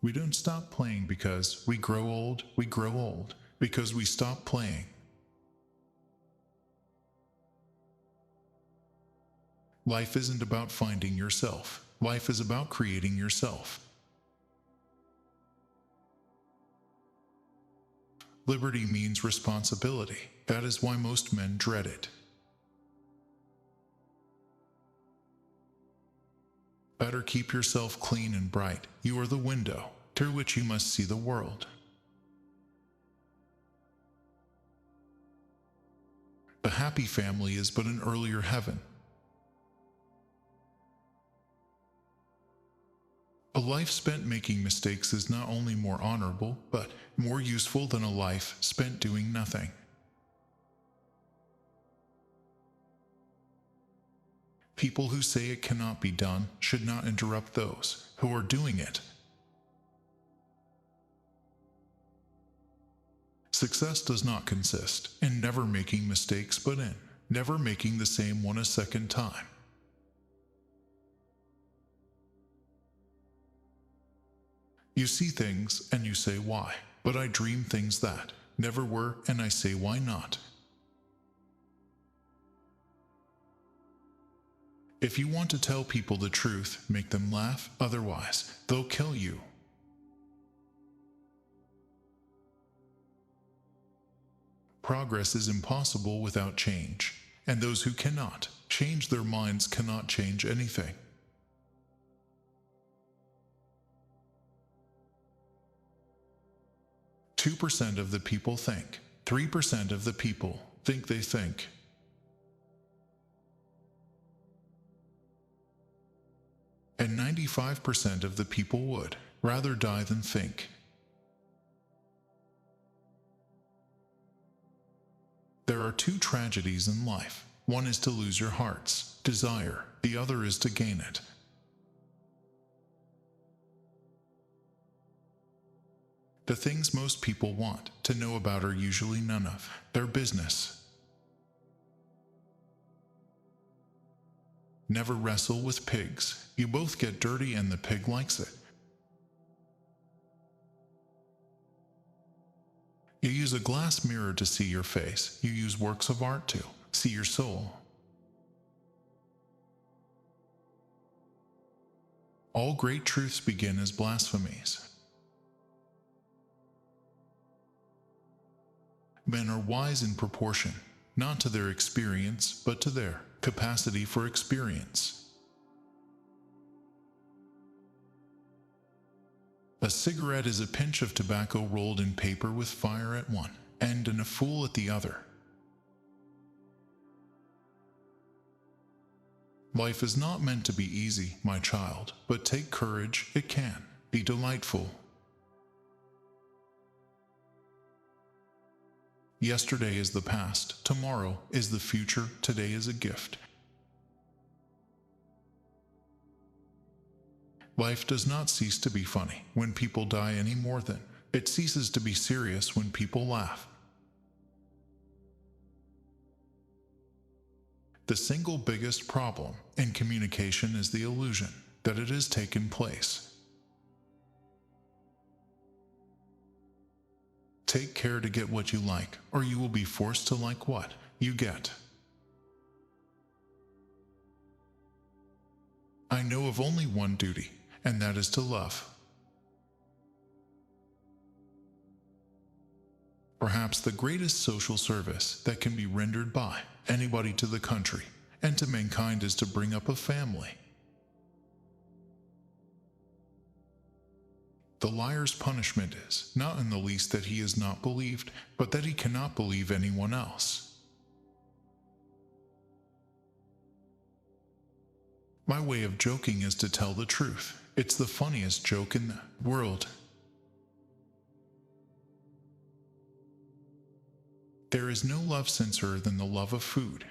We don't stop playing because we grow old because we stop playing. Life isn't about finding yourself. Life is about creating yourself. Liberty means responsibility. That is why most men dread it. Better keep yourself clean and bright. You are the window through which you must see the world. A happy family is but an earlier heaven. A life spent making mistakes is not only more honorable, but more useful than a life spent doing nothing. People who say it cannot be done should not interrupt those who are doing it. Success does not consist in never making mistakes, but in never making the same one a second time. You see things and you say why, but I dream things that never were and I say why not. If you want to tell people the truth, make them laugh, otherwise they'll kill you. Progress is impossible without change, and those who cannot change their minds cannot change anything. Two 2% of the people think. 3% of the people think they think. And 95% of the people would rather die than think. There are two tragedies in life. One is to lose your heart's desire, the other is to gain it. The things most people want to know about are usually none of their business. Never wrestle with pigs. You both get dirty and the pig likes it. You use a glass mirror to see your face. You use works of art to see your soul. All great truths begin as blasphemies. Men are wise in proportion, not to their experience, but to their capacity for experience. A cigarette is a pinch of tobacco rolled in paper with fire at one end and a fool at the other. Life is not meant to be easy, my child, but take courage, it can be delightful. Yesterday is the past, tomorrow is the future, today is a gift. Life does not cease to be funny when people die any more than it ceases to be serious when people laugh. The single biggest problem in communication is the illusion that it has taken place. Take care to get what you like, or you will be forced to like what you get. I know of only one duty, and that is to love. Perhaps the greatest social service that can be rendered by anybody to the country and to mankind is to bring up a family. The liar's punishment is not in the least that he is not believed, but that he cannot believe anyone else. My way of joking is to tell the truth. It's the funniest joke in the world. There is no love sincerer than the love of food.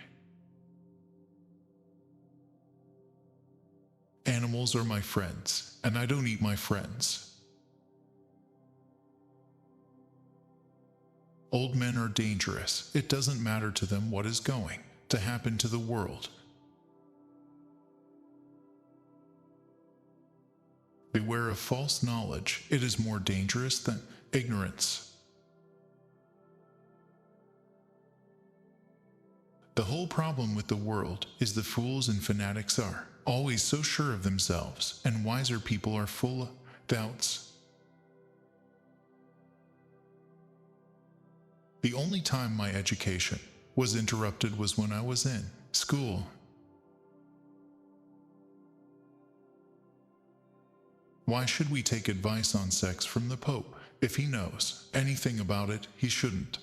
Animals are my friends, and I don't eat my friends. Old men are dangerous. It doesn't matter to them what is going to happen to the world. Beware of false knowledge. It is more dangerous than ignorance. The whole problem with the world is the fools and fanatics are always so sure of themselves, and wiser people are full of doubts. The only time my education was interrupted was when I was in school. Why should we take advice on sex from the Pope? If he knows anything about it, he shouldn't.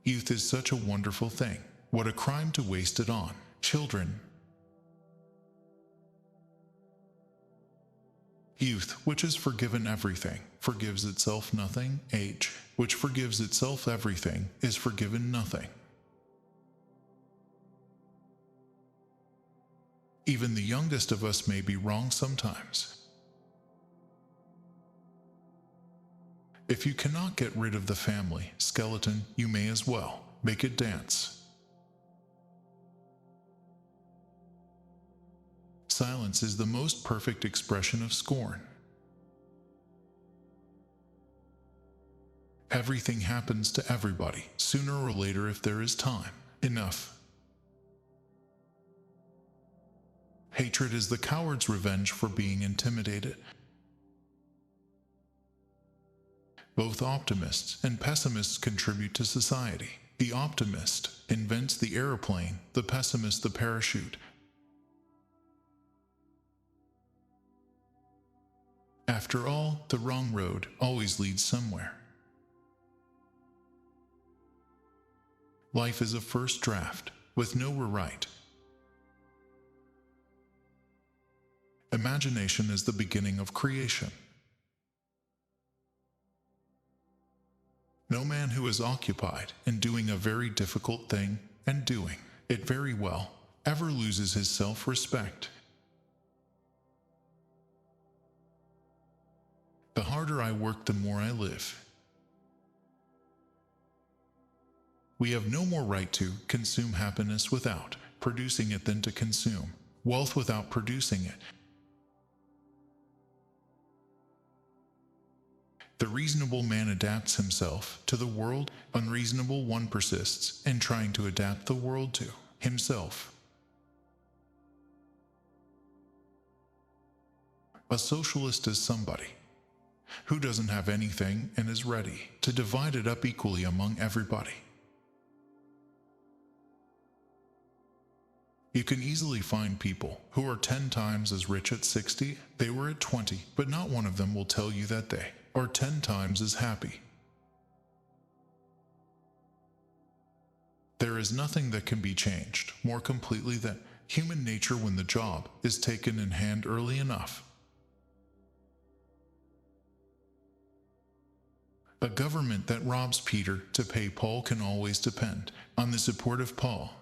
Youth is such a wonderful thing. What a crime to waste it on children. Youth, which is forgiven everything, forgives itself nothing. Age, which forgives itself everything, is forgiven nothing. Even the youngest of us may be wrong sometimes. If you cannot get rid of the family skeleton, you may as well make it dance. Silence is the most perfect expression of scorn. Everything happens to everybody, sooner or later if there is time enough. Hatred is the coward's revenge for being intimidated. Both optimists and pessimists contribute to society. The optimist invents the airplane, the pessimist the parachute. After all, the wrong road always leads somewhere. Life is a first draft, with no rewrite. Imagination is the beginning of creation. No man who is occupied in doing a very difficult thing, and doing it very well, ever loses his self-respect. The harder I work, the more I live. We have no more right to consume happiness without producing it than to consume wealth without producing it. The reasonable man adapts himself to the world. Unreasonable one persists in trying to adapt the world to himself. A socialist is somebody who doesn't have anything and is ready to divide it up equally among everybody. You can easily find people who are 10 times as rich at 60 they were at 20, but not one of them will tell you that they are 10 times as happy. There is nothing that can be changed more completely than human nature when the job is taken in hand early enough. A government that robs Peter to pay Paul can always depend on the support of Paul.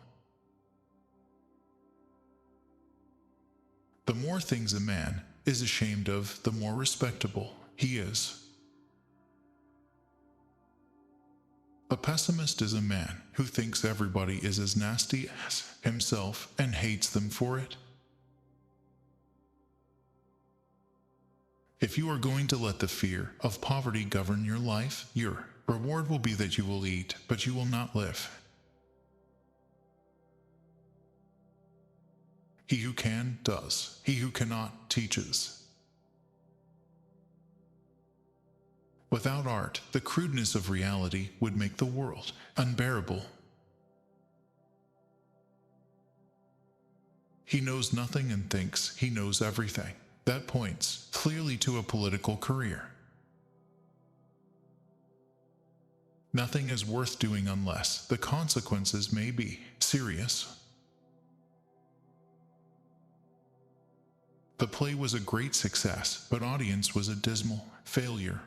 The more things a man is ashamed of, the more respectable he is. A pessimist is a man who thinks everybody is as nasty as himself and hates them for it. If you are going to let the fear of poverty govern your life, your reward will be that you will eat, but you will not live. He who can, does. He who cannot, teaches. Without art, the crudeness of reality would make the world unbearable. He knows nothing and thinks he knows everything. That points clearly to a political career. Nothing is worth doing unless the consequences may be serious. The play was a great success, but audience was a dismal failure.